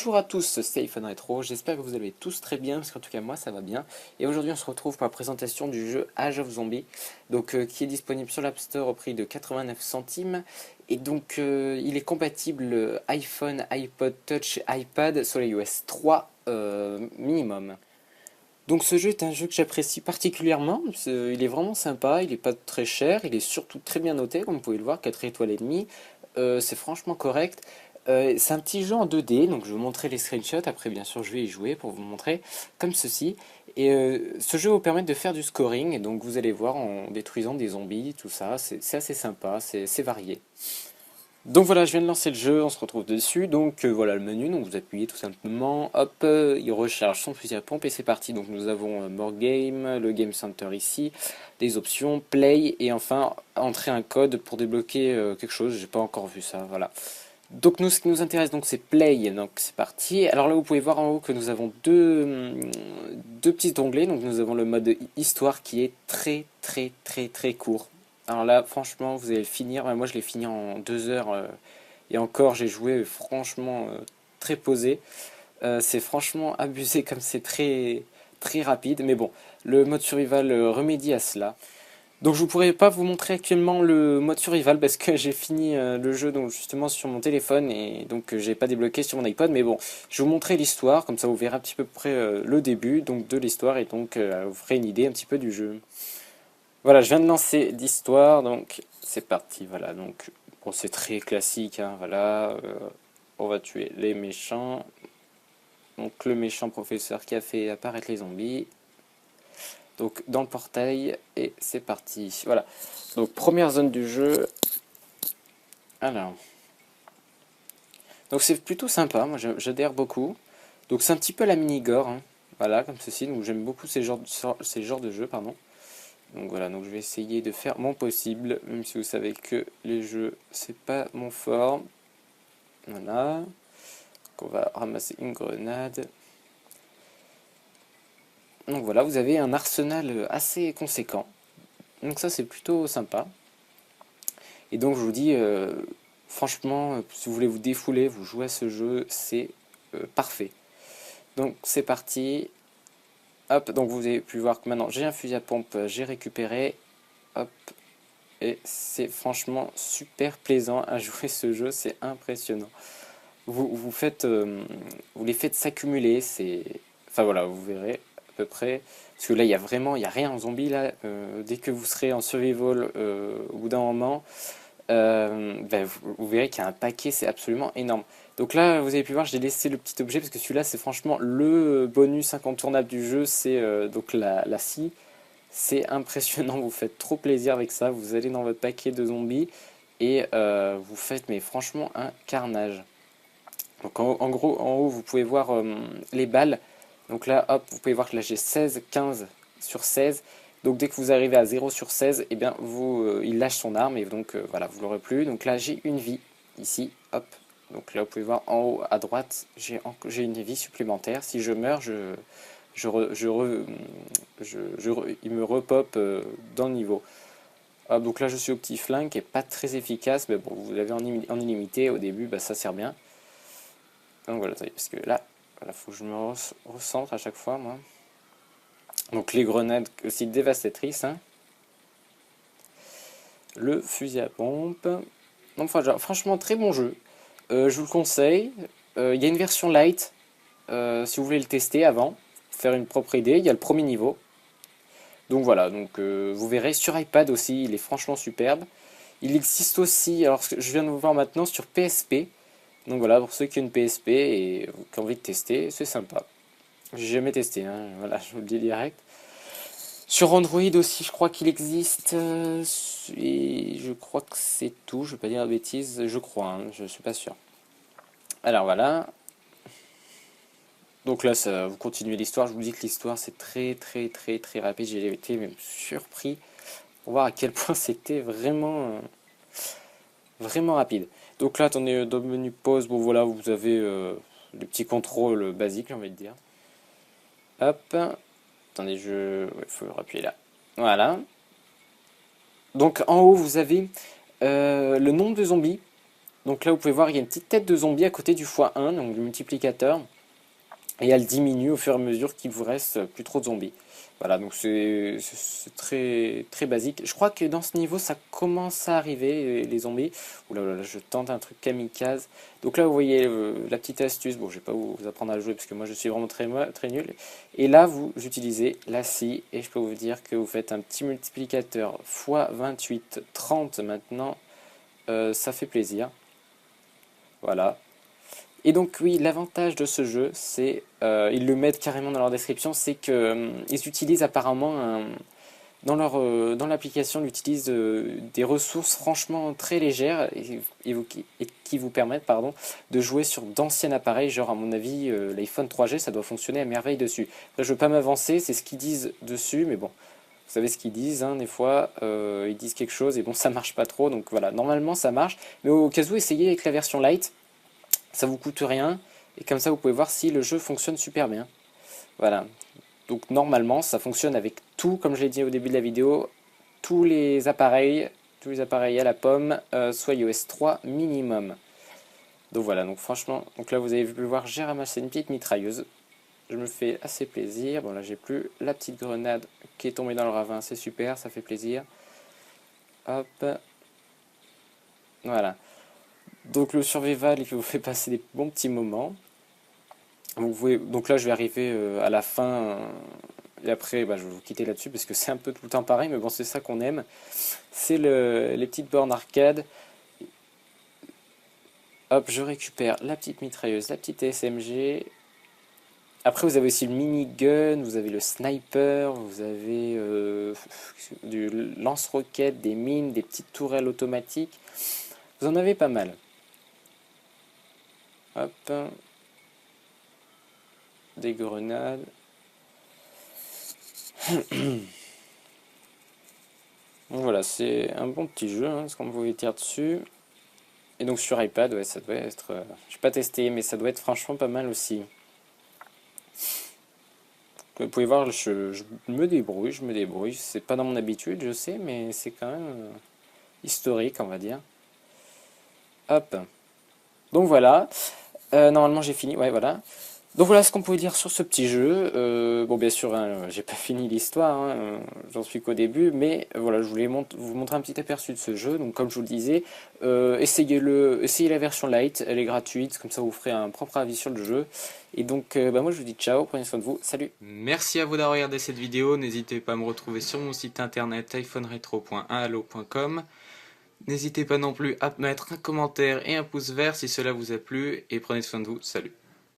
Bonjour à tous, c'est iPhone Retro, j'espère que vous allez tous très bien, parce qu'en tout cas moi ça va bien. Et aujourd'hui on se retrouve pour la présentation du jeu Age of Zombies, qui est disponible sur l'App Store au prix de 89 centimes. Et donc il est compatible iPhone, iPod Touch, iPad sur les iOS 3 minimum. Donc ce jeu est un jeu que j'apprécie particulièrement, il est vraiment sympa, il est pas très cher, il est surtout très bien noté, comme vous pouvez le voir, 4 étoiles et demie. C'est franchement correct. C'est un petit jeu en 2D, donc je vais vous montrer les screenshots, après bien sûr je vais y jouer pour vous montrer comme ceci. Et ce jeu va vous permettre de faire du scoring, et donc vous allez voir en détruisant des zombies, tout ça, c'est assez sympa, c'est varié. Donc voilà, je viens de lancer le jeu, on se retrouve dessus. Donc voilà le menu, donc vous appuyez tout simplement, hop, il recharge son fusil à pompe et c'est parti. Donc nous avons More Game, le Game Center ici, des options, Play et enfin entrer un code pour débloquer quelque chose, j'ai pas encore vu ça, voilà. Donc nous, ce qui nous intéresse donc c'est Play, donc c'est parti. Alors là vous pouvez voir en haut que nous avons deux petits onglets, donc nous avons le mode Histoire qui est très court. Alors là, franchement, vous allez le finir. Moi, je l'ai fini en 2 heures. Et encore, j'ai joué franchement très posé. C'est franchement abusé comme c'est très rapide. Mais bon, le mode survival remédie à cela. Donc je ne pourrais pas vous montrer actuellement le mode survival parce que j'ai fini le jeu donc justement sur mon téléphone et donc j'ai pas débloqué sur mon iPod. Mais bon, je vais vous montrer l'histoire, comme ça vous verrez un petit peu près le début donc de l'histoire et donc vous ferez une idée un petit peu du jeu. Voilà, je viens de lancer l'histoire, donc c'est parti. Voilà, donc bon, c'est très classique, hein, voilà. On va tuer les méchants. Donc le méchant professeur qui a fait apparaître les zombies. Donc dans le portail, et c'est parti. Voilà, donc première zone du jeu. Alors, donc c'est plutôt sympa, moi j'adhère beaucoup. Donc c'est un petit peu la mini-gore, hein, voilà, comme ceci. Donc j'aime beaucoup ces genres de jeux, pardon. Donc voilà, donc je vais essayer de faire mon possible, même si vous savez que les jeux, c'est pas mon fort. Voilà. Donc on va ramasser une grenade. Donc voilà, vous avez un arsenal assez conséquent. Donc ça, c'est plutôt sympa. Et donc je vous dis, franchement, si vous voulez vous défouler, vous jouez à ce jeu, c'est parfait. Donc c'est parti. Hop, donc vous avez pu voir que maintenant j'ai un fusil à pompe, j'ai récupéré. Hop, et c'est franchement super plaisant à jouer ce jeu, c'est impressionnant. Vous les faites s'accumuler, enfin voilà, vous verrez à peu près. Parce que là, il y a rien en zombie là. Dès que vous serez en survival au bout d'un moment, vous verrez qu'il y a un paquet, c'est absolument énorme. Donc là, vous avez pu voir, j'ai laissé le petit objet parce que celui-là, c'est franchement le bonus incontournable du jeu, c'est donc la scie. C'est impressionnant, vous faites trop plaisir avec ça. Vous allez dans votre paquet de zombies et vous faites, mais franchement, un carnage. Donc en gros, en haut, vous pouvez voir les balles. Donc là, hop, vous pouvez voir que là j'ai 16, 15 sur 16. Donc dès que vous arrivez à 0 sur 16, eh bien, il lâche son arme et donc voilà, vous l'aurez plus. Donc là, j'ai une vie ici, hop. Donc là, vous pouvez voir en haut à droite, j'ai une vie supplémentaire. Si je meurs, il me repop dans le niveau. Hop, donc là, je suis au petit flingue qui est pas très efficace, mais bon, vous l'avez en illimité au début, bah, ça sert bien. Donc voilà, parce que là, il faut que je me recentre à chaque fois, moi. Donc les grenades aussi dévastatrices, hein. Le fusil à pompe. Donc franchement, très bon jeu. Je vous le conseille. Il y a une version light, si vous voulez le tester avant, faire une propre idée. Il y a le premier niveau. Donc voilà, donc vous verrez sur iPad aussi, il est franchement superbe. Il existe aussi, alors je viens de vous voir maintenant sur PSP. Donc voilà, pour ceux qui ont une PSP et qui ont envie de tester, c'est sympa. J'ai jamais testé, hein, voilà, je vous le dis direct. Sur Android aussi, je crois qu'il existe. Et je crois que c'est tout, je vais pas dire de bêtises, je crois, hein, je suis pas sûr. Alors voilà. Donc là, vous continuez l'histoire. Je vous dis que l'histoire, c'est très rapide. J'ai été même surpris pour voir à quel point c'était vraiment rapide. Donc là, attendez, dans le menu pause, bon voilà, vous avez les petits contrôles basiques, j'ai envie de dire. Hop. Attendez, il faut appuyer là. Voilà. Donc en haut, vous avez le nombre de zombies. Donc là, vous pouvez voir, il y a une petite tête de zombie à côté du x1, donc du multiplicateur. Et elle diminue au fur et à mesure qu'il vous reste plus trop de zombies. Voilà, donc c'est très, très basique. Je crois que dans ce niveau, ça commence à arriver, les zombies. Ouh là là, je tente un truc kamikaze. Donc là, vous voyez la petite astuce. Bon, je vais pas vous apprendre à jouer parce que moi, je suis vraiment très nul. Et là, vous utilisez la scie. Et je peux vous dire que vous faites un petit multiplicateur x 28, 30 maintenant. Ça fait plaisir. Voilà. Et donc oui, l'avantage de ce jeu, c'est, ils le mettent carrément dans leur description, c'est que ils utilisent apparemment dans l'application, ils utilisent des ressources franchement très légères et qui vous permettent, pardon, de jouer sur d'anciens appareils, genre à mon avis l'iPhone 3G, ça doit fonctionner à merveille dessus. Après, je veux pas m'avancer, c'est ce qu'ils disent dessus, mais bon, vous savez ce qu'ils disent, hein, des fois ils disent quelque chose et bon, ça marche pas trop, donc voilà, normalement ça marche, mais au cas où, essayez avec la version light. Ça vous coûte rien, et comme ça vous pouvez voir si le jeu fonctionne super bien. Voilà, donc normalement ça fonctionne avec tout, comme je l'ai dit au début de la vidéo, tous les appareils à la pomme, soit iOS 3 minimum. Donc voilà, donc franchement, donc là vous avez pu le voir, j'ai ramassé une petite mitrailleuse. Je me fais assez plaisir. Bon là j'ai plus la petite grenade qui est tombée dans le ravin, c'est super, ça fait plaisir. Hop. Voilà. Donc le survival il vous fait passer des bons petits moments. Donc là, je vais arriver à la fin, et après, bah, je vais vous quitter là-dessus, parce que c'est un peu tout le temps pareil, mais bon, c'est ça qu'on aime. C'est les petites bornes arcade. Hop, je récupère la petite mitrailleuse, la petite SMG. Après, vous avez aussi le minigun, vous avez le sniper, vous avez du lance-roquettes, des mines, des petites tourelles automatiques. Vous en avez pas mal. Hop, des grenades. Donc voilà, c'est un bon petit jeu, hein, ce qu'on pouvait tirer dessus. Et donc sur iPad, ouais, ça doit être... je n'ai pas testé, mais ça doit être franchement pas mal aussi. Vous pouvez voir, je me débrouille. C'est pas dans mon habitude, je sais, mais c'est quand même historique, on va dire. Hop. Donc voilà. Normalement j'ai fini, ouais, voilà. Donc voilà ce qu'on peut dire sur ce petit jeu. Bon, bien sûr, hein, j'ai pas fini l'histoire, hein, j'en suis qu'au début, mais voilà, je voulais vous montrer un petit aperçu de ce jeu. Donc, comme je vous le disais, essayez la version light, elle est gratuite, comme ça vous ferez un propre avis sur le jeu. Et donc, bah, moi je vous dis ciao, prenez soin de vous, salut. Merci à vous d'avoir regardé cette vidéo. N'hésitez pas à me retrouver sur mon site internet iphoneretro.1allo.com. N'hésitez pas non plus à mettre un commentaire et un pouce vert si cela vous a plu, et prenez soin de vous, salut.